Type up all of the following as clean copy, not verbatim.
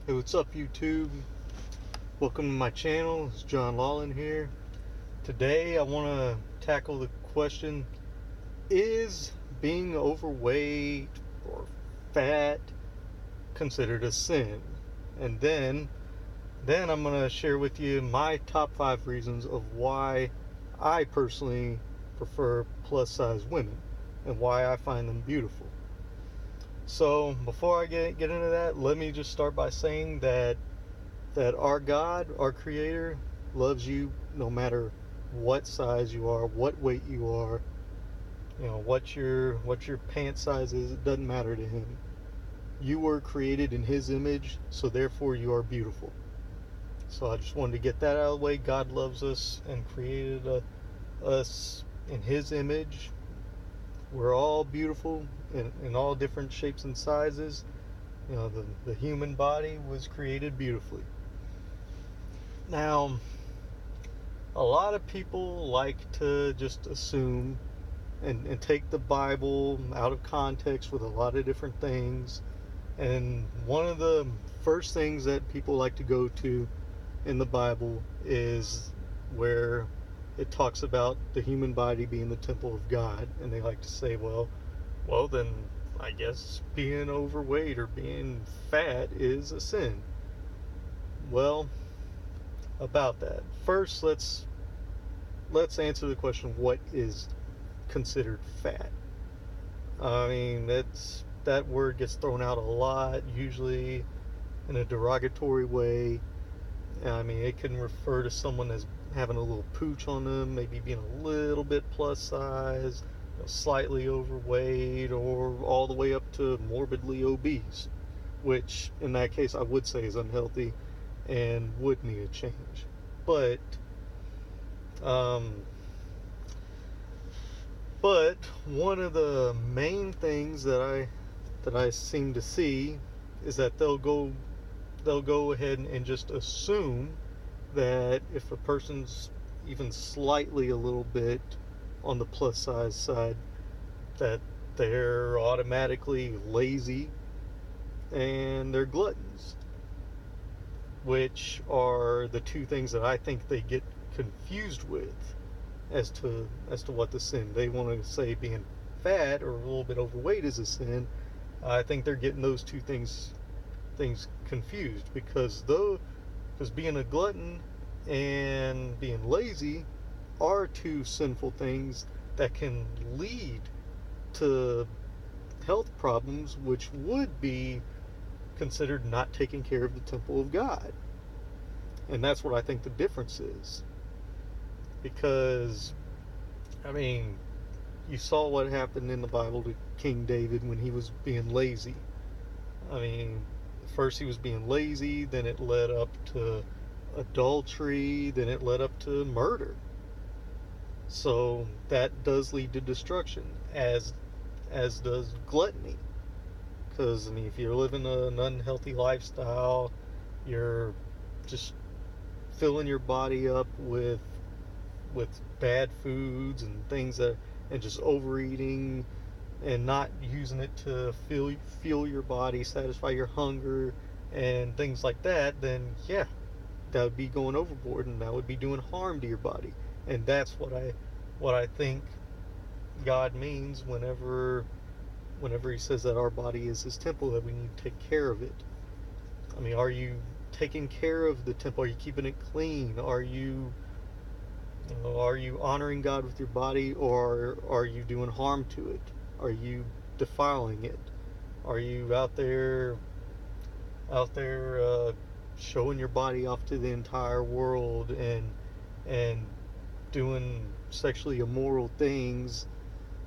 Hey, what's up, YouTube? Welcome to my channel. It's John Lawlin here. Today, I want to tackle the question: is being overweight or fat considered a sin? And then I'm going to share with you my top 5 reasons of why I personally prefer plus-size women and why I find them beautiful. So, before I get into that, let me just start by saying that our God, our Creator, loves you no matter what size you are, what weight you are, what your pant size is. It doesn't matter to Him. You were created in His image, so therefore you are beautiful. So I just wanted to get that out of the way. God loves us and created us in His image. We're all beautiful in all different shapes and sizes. The human body was created beautifully. Now, a lot of people like to just assume and take the Bible out of context with a lot of different things. And one of the first things that people like to go to in the Bible is where it talks about the human body being the temple of God. And they like to say, well, then I guess being overweight or being fat is a sin. Well, about that. First, let's answer the question: what is considered fat? I mean, that word gets thrown out a lot, usually in a derogatory way. I mean, it can refer to someone as having a little pooch on them, maybe being a little bit plus size, slightly overweight, or all the way up to morbidly obese, which in that case I would say is unhealthy and would need a change. But um, But one of the main things that I seem to see is that they'll go ahead and just assume that if a person's even slightly a little bit on the plus size side, that they're automatically lazy and they're gluttons, which are the two things that I think they get confused with as to what the sin. They want to say being fat or a little bit overweight is a sin. I think they're getting those two things confused, because being a glutton and being lazy are two sinful things that can lead to health problems, which would be considered not taking care of the temple of God. And that's what I think the difference is. Because, I mean, you saw what happened in the Bible to King David when he was being lazy. I mean, first he was being lazy, then it led up to adultery, then it led up to murder. So that does lead to destruction, as does gluttony. Because, I mean, if you're living an unhealthy lifestyle, you're just filling your body up with bad foods and things and just overeating and not using it to fuel your body, satisfy your hunger and things like that, then yeah, that would be going overboard and that would be doing harm to your body. And that's what I think God means whenever he says that our body is his temple, that we need to take care of it. I mean, are you taking care of the temple? Are you keeping it clean? Are you honoring God with your body, or are you doing harm to it? Are you defiling it? Are you out there showing your body off to the entire world and doing sexually immoral things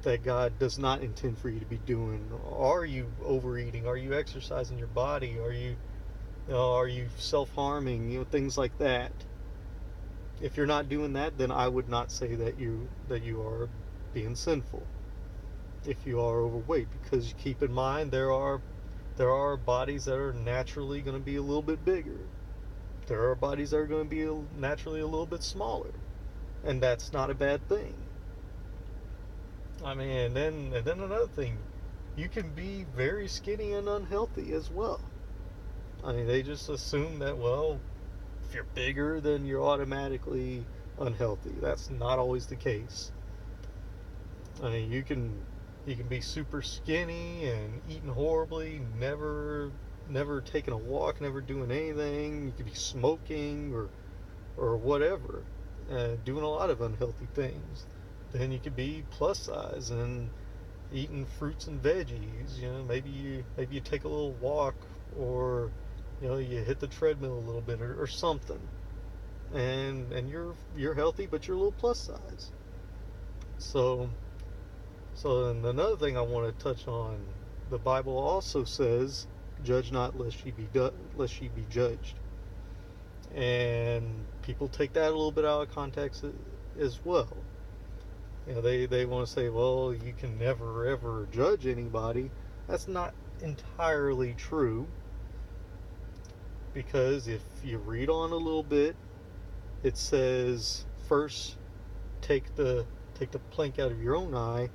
that God does not intend for you to be doing? Are you overeating? Are you exercising your body? Are you self-harming? Things like that. If you're not doing that, then I would not say that you are being sinful if you are overweight, because keep in mind there are bodies that are naturally going to be a little bit bigger. There are bodies that are going to be naturally a little bit smaller, and that's not a bad thing. I mean, and then another thing, you can be very skinny and unhealthy as well. I mean, they just assume that, well, if you're bigger, then you're automatically unhealthy. That's not always the case. I mean, you can be super skinny and eating horribly, never taking a walk, never doing anything. You could be smoking or whatever, doing a lot of unhealthy things. Then you could be plus size and eating fruits and veggies. Maybe you take a little walk, or you hit the treadmill a little bit, or something, and you're healthy, but you're a little plus size. So and another thing I want to touch on, the Bible also says, "Judge not, lest ye be judged," and people take that a little bit out of context as well. They want to say, well, you can never ever judge anybody. That's not entirely true, because if you read on a little bit, it says first take the plank out of your own eye,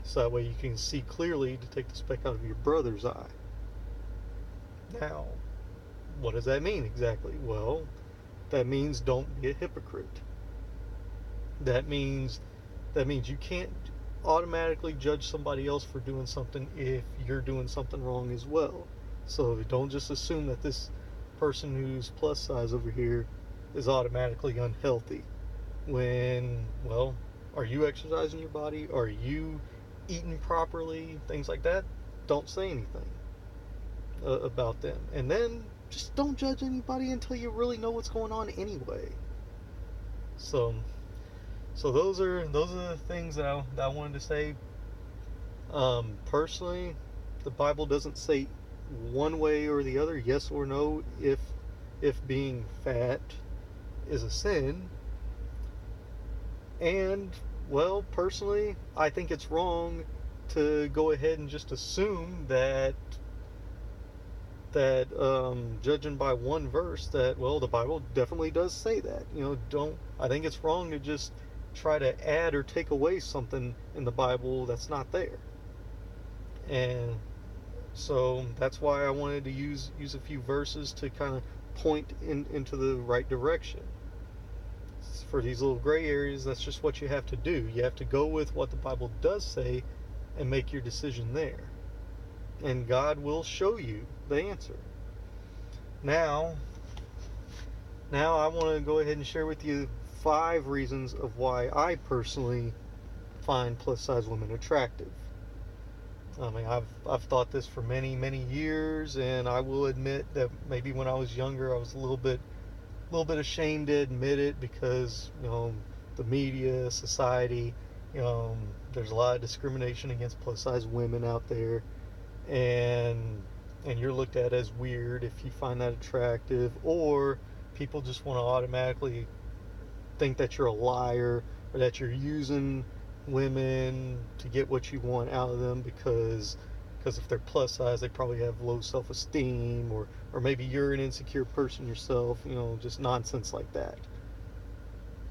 so that way you can see clearly to take the speck out of your brother's eye. Now, what does that mean exactly? Well, that means don't be a hypocrite. That means you can't automatically judge somebody else for doing something if you're doing something wrong as well. So don't just assume that this person who's plus size over here is automatically unhealthy. When, well, are you exercising your body? Are you eating properly? Things like that. Don't say anything about them. And then just don't judge anybody until you really know what's going on anyway. So those are the things that I wanted to say. Personally, the Bible doesn't say one way or the other, yes or no, if being fat is a sin. And, well, personally, I think it's wrong to go ahead and just assume that judging by one verse, that, well, the Bible definitely does say that. I think it's wrong to just try to add or take away something in the Bible that's not there. And so that's why I wanted to use a few verses to kind of point into the right direction. For these little gray areas, that's just what you have to do. You have to go with what the Bible does say and make your decision there. And God will show you the answer. Now I want to go ahead and share with you 5 reasons of why I personally find plus size women attractive. I mean, I've thought this for many years, and I will admit that maybe when I was younger, I was a little bit ashamed to admit it, because the media, society, there's a lot of discrimination against plus size women out there, and you're looked at as weird if you find that attractive, or people just want to automatically think that you're a liar, or that you're using women to get what you want out of them, because if they're plus size, they probably have low self-esteem, or maybe you're an insecure person yourself, just nonsense like that.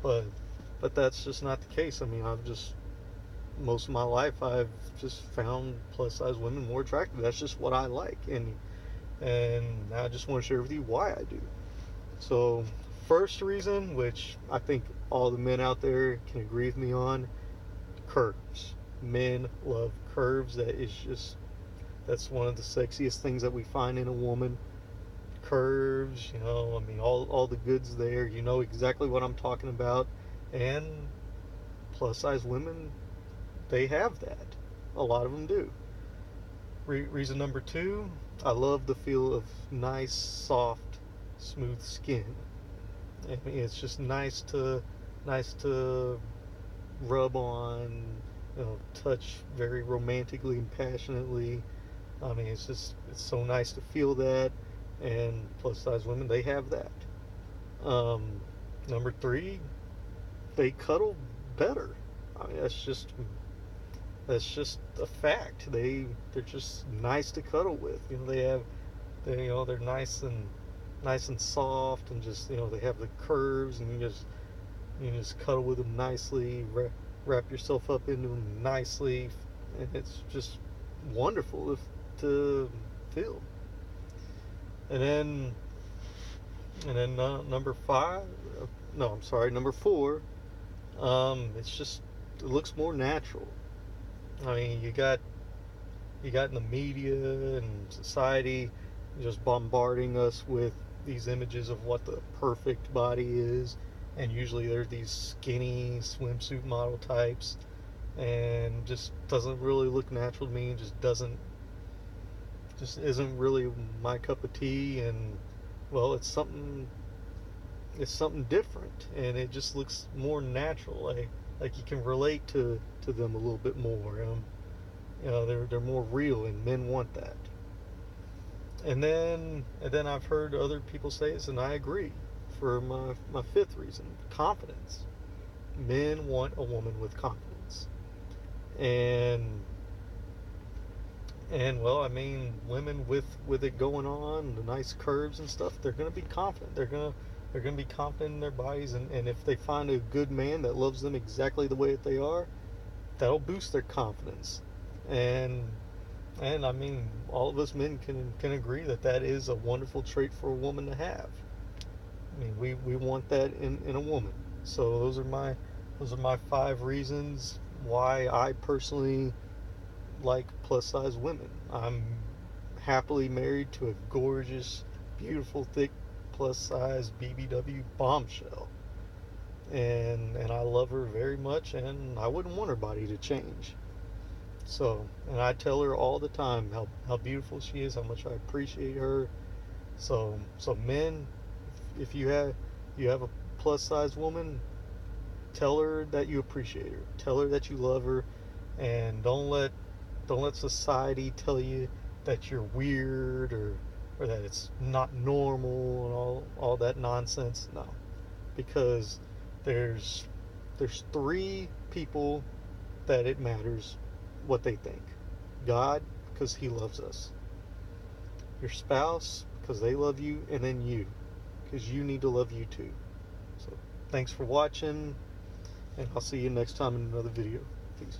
But that's just not the case. I mean, most of my life, I've just found plus size women more attractive. That's just what I like, and I just want to share with you why I do. So, first reason, which I think all the men out there can agree with me on, curves. Men love curves. That's one of the sexiest things that we find in a woman. Curves, I mean, all the goods there. You know exactly what I'm talking about. And plus size women, they have that. A lot of them do. Reason number 2, I love the feel of nice, soft, smooth skin. I mean, it's just nice to rub on, touch very romantically and passionately. I mean, it's so nice to feel that, and plus size women, they have that. Number 3, they cuddle better. I mean, that's just a fact. They're just nice to cuddle with. They're nice and soft, and just they have the curves, and you just cuddle with them nicely, wrap yourself up into them nicely, and it's just wonderful to feel. And then number five, no, I'm sorry, number four. It's just it looks more natural. I mean, you got in the media and society just bombarding us with these images of what the perfect body is, and usually they're these skinny swimsuit model types, and just doesn't really look natural to me. Just isn't really my cup of tea. And well, it's something different, and it just looks more natural. Like you can relate to them a little bit more. They're more real, and men want that. And then I've heard other people say this, and I agree. For my fifth reason, confidence. Men want a woman with confidence, and well, I mean, women with it going on, the nice curves and stuff, they're gonna be confident. They're gonna be confident in their bodies, and if they find a good man that loves them exactly the way that they are, that'll boost their confidence. And I mean, all of us men can agree that that is a wonderful trait for a woman to have. I mean, we want that in a woman. So those are my five reasons why I personally like plus size women. I'm happily married to a gorgeous, beautiful, thick, plus size BBW bombshell. And I love her very much, and I wouldn't want her body to change. So, and I tell her all the time how beautiful she is, how much I appreciate her. So men, if you have a plus size woman, tell her that you appreciate her. Tell her that you love her, and don't let society tell you that you're weird, or that it's not normal and all that nonsense. No, because there's three people that it matters what they think. God, because he loves us. Your spouse, because they love you, and then you, because you need to love you too. So thanks for watching, and I'll see you next time in another video. Peace.